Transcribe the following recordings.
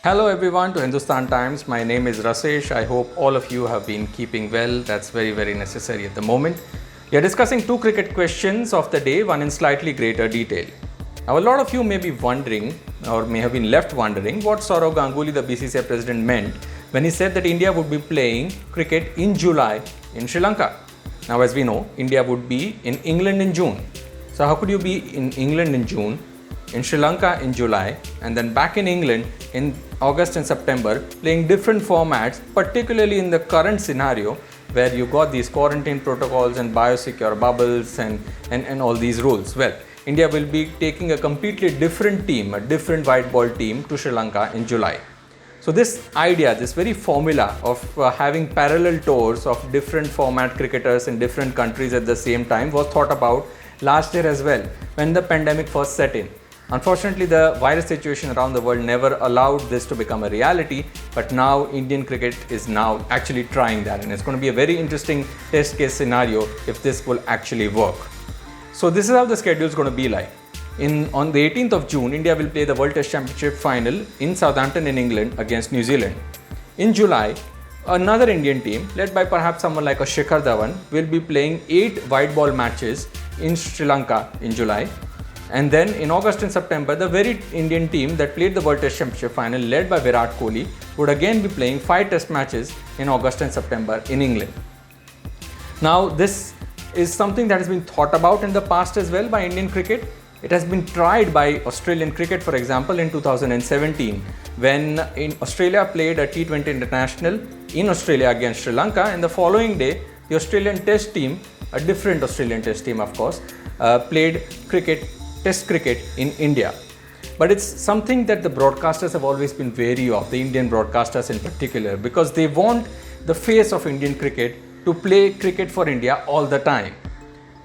Hello everyone to Hindustan Times. My name is Rasesh. I hope all of you have been keeping well. That's very necessary at the moment. We are discussing two cricket questions of the day, one in slightly greater detail. Now, a lot of you may be wondering or may have been left wondering what Sourav Ganguly, the BCCI president, meant when he said that India would be playing cricket in July in Sri Lanka. Now, as we know, India would be in England in June. So, how could you be in England in June, in Sri Lanka in July, and then back in England in August and September, playing different formats, particularly in the current scenario where you got these quarantine protocols and biosecure bubbles and all these rules? Well, India will be taking a completely different team, a different white ball team to Sri Lanka in July. So this idea, this very formula of having parallel tours of different format cricketers in different countries at the same time was thought about last year as well when the pandemic first set in. Unfortunately, the virus situation around the world never allowed this to become a reality, but now Indian cricket is now actually trying that, and it's going to be a very interesting test case scenario if this will actually work. So this is how the schedule is going to be like. On the 18th of June, India will play the World Test Championship final in Southampton in England against New Zealand. In July, another Indian team, led by perhaps someone like a Shikhar Dhawan, will be playing 8 white ball matches in Sri Lanka in July. And then in August and September, the very Indian team that played the World Test Championship final, led by Virat Kohli, would again be playing 5 test matches in August and September in England. Now, this is something that has been thought about in the past as well by Indian cricket. It has been tried by Australian cricket, for example, in 2017, when Australia played a T20 international in Australia against Sri Lanka, and the following day, the Australian Test team, a different Australian Test team of course, played Test cricket in India. But it's something that the broadcasters have always been wary of, the Indian broadcasters in particular, because they want the face of Indian cricket to play cricket for India all the time.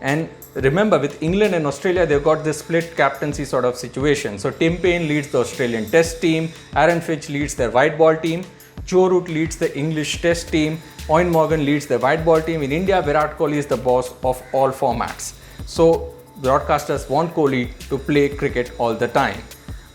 And remember, with England and Australia, they've got this split captaincy sort of situation. So Tim Paine leads the Australian Test team, Aaron Finch leads their white ball team, Joe Root leads the English Test team, Eoin Morgan leads the white ball team. In India, Virat Kohli is the boss of all formats. So broadcasters want Kohli to play cricket all the time.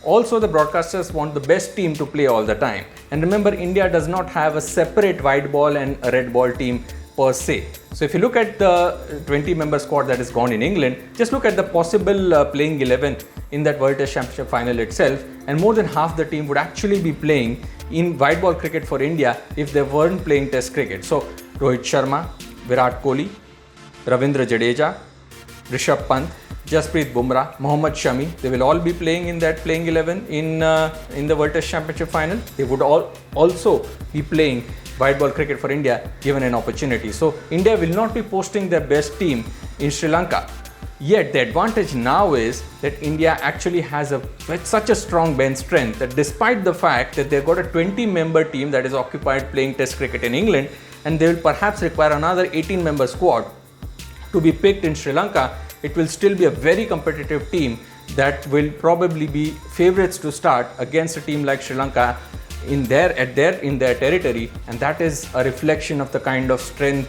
Also, the broadcasters want the best team to play all the time. And remember, India does not have a separate white ball and a red ball team per se. So if you look at the 20-member squad that is gone in England, just look at the possible playing 11 in that World Test Championship final itself, and more than half the team would actually be playing in white ball cricket for India if they weren't playing Test cricket. So Rohit Sharma, Virat Kohli, Ravindra Jadeja, Rishabh Pant, Jasprit Bumrah, Mohammad Shami, they will all be playing in that playing 11 in the World Test Championship final. They would all also be playing white ball cricket for India given an opportunity. So India will not be posting their best team in Sri Lanka. Yet the advantage now is that India actually has such a strong bench strength that despite the fact that they've got a 20-member team that is occupied playing Test cricket in England, and they will perhaps require another 18-member squad to be picked in Sri Lanka, it will still be a very competitive team that will probably be favorites to start against a team like Sri Lanka in their territory, and that is a reflection of the kind of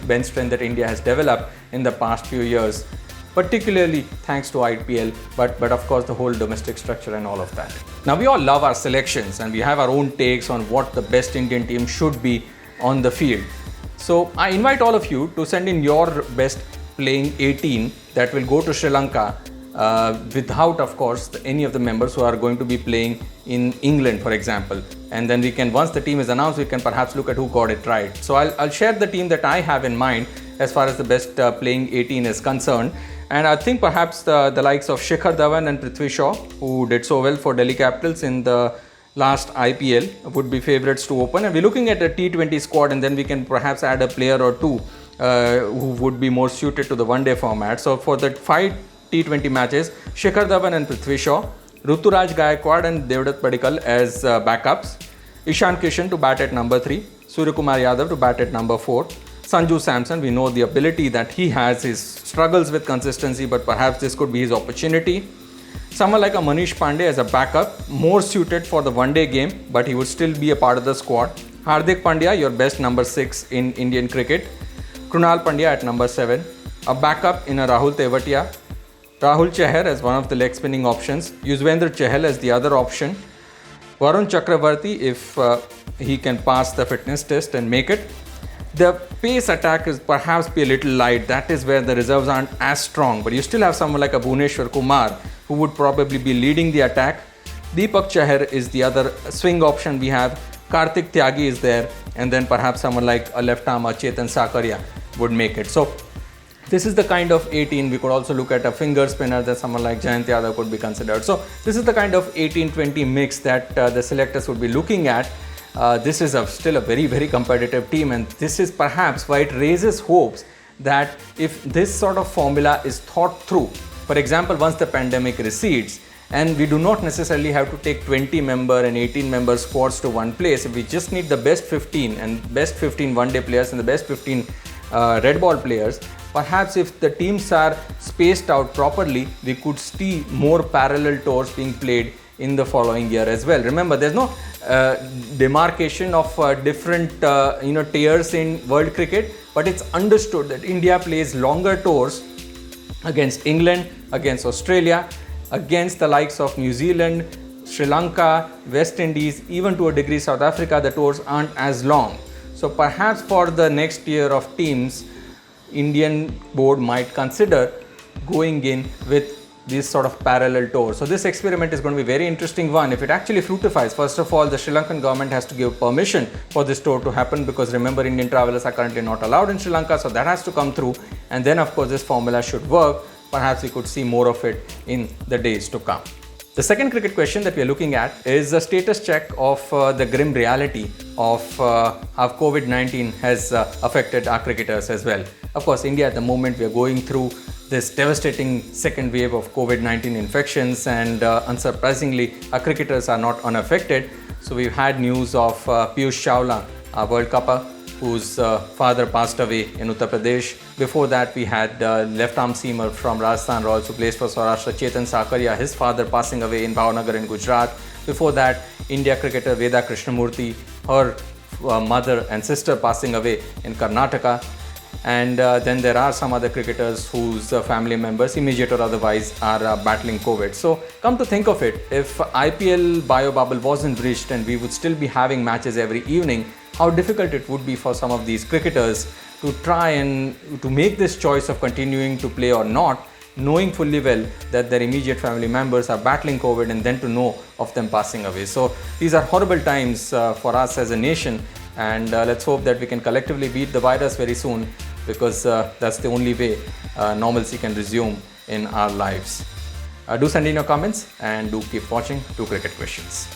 bench strength that India has developed in the past few years, particularly thanks to IPL, but of course the whole domestic structure and all of that. Now, we all love our selections and we have our own takes on what the best Indian team should be on the field. So I invite all of you to send in your best playing 18 that will go to Sri Lanka without, of course, any of the members who are going to be playing in England, for example. And then we can, once the team is announced, we can perhaps look at who got it right. So I'll share the team that I have in mind as far as the best playing 18 is concerned. And I think perhaps the likes of Shikhar Dhawan and Prithvi Shaw, who did so well for Delhi Capitals in the last IPL, would be favourites to open. And we're looking at a T20 squad, and then we can perhaps add a player or two who would be more suited to the one-day format. So for the 5 T20 matches, Shikhar Dhawan and Prithvi Shaw, Ruturaj Gaikwad and Devdutt Padikkal as backups, Ishan Kishan to bat at number 3, Suryakumar Yadav to bat at number 4, Sanju Samson, we know the ability that he has, his struggles with consistency, but perhaps this could be his opportunity. Someone like a Manish Pandey as a backup, more suited for the one-day game, but he would still be a part of the squad. Hardik Pandya, your best number 6 in Indian cricket. Krunal Pandya at number 7. A backup in a Rahul Tewatia. Rahul Chahar as one of the leg spinning options. Yuzvendra Chahal as the other option. Varun Chakravarti, if he can pass the fitness test and make it. The pace attack is perhaps be a little light. That is where the reserves aren't as strong. But you still have someone like a Bhuvneshwar Kumar who would probably be leading the attack. Deepak Chahar is the other swing option we have. Karthik Tyagi is there. And then perhaps someone like a left armer Chetan Sakaria would make it. So this is the kind of 18. We could also look at a finger spinner that someone like Jayant Yadav could be considered. So this is the kind of 18-20 mix that the selectors would be looking at. This is still a very, very competitive team, and this is perhaps why it raises hopes that if this sort of formula is thought through, for example, once the pandemic recedes, and we do not necessarily have to take 20-member and 18-member squads to one place, if we just need the best 15 and best 15 one-day players and the best 15 red ball players, perhaps if the teams are spaced out properly, we could see more parallel tours being played in the following year as well. Remember, there's no demarcation of different tiers in world cricket, but it's understood that India plays longer tours against England, against Australia, against the likes of New Zealand, Sri Lanka, West Indies, even to a degree South Africa. The tours aren't as long. So perhaps for the next year of teams, Indian board might consider going in with these sort of parallel tours. So this experiment is going to be a very interesting one. If it actually fructifies, first of all, the Sri Lankan government has to give permission for this tour to happen, because remember, Indian travelers are currently not allowed in Sri Lanka, so that has to come through. And then of course this formula should work. Perhaps we could see more of it in the days to come. The second cricket question that we are looking at is a status check of the grim reality of how COVID-19 has affected our cricketers as well. Of course, India at the moment, we are going through this devastating second wave of COVID-19 infections, and unsurprisingly, our cricketers are not unaffected. So we've had news of Piyush Chawla, our World Cupper, whose father passed away in Uttar Pradesh. Before that, we had left arm seamer from Rajasthan Royals who plays for Saurashtra, Chetan Sakaria, his father passing away in Bhavnagar in Gujarat. Before that, India cricketer Veda Krishnamurthy, her mother and sister passing away in Karnataka. And then there are some other cricketers whose family members, immediate or otherwise, are battling COVID. So come to think of it, if IPL bio bubble wasn't breached and we would still be having matches every evening, how difficult it would be for some of these cricketers to try and to make this choice of continuing to play or not, knowing fully well that their immediate family members are battling COVID, and then to know of them passing away. So these are horrible times for us as a nation, and let's hope that we can collectively beat the virus very soon, because that's the only way normalcy can resume in our lives. Do send in your comments and do keep watching 2 Cricket Questions.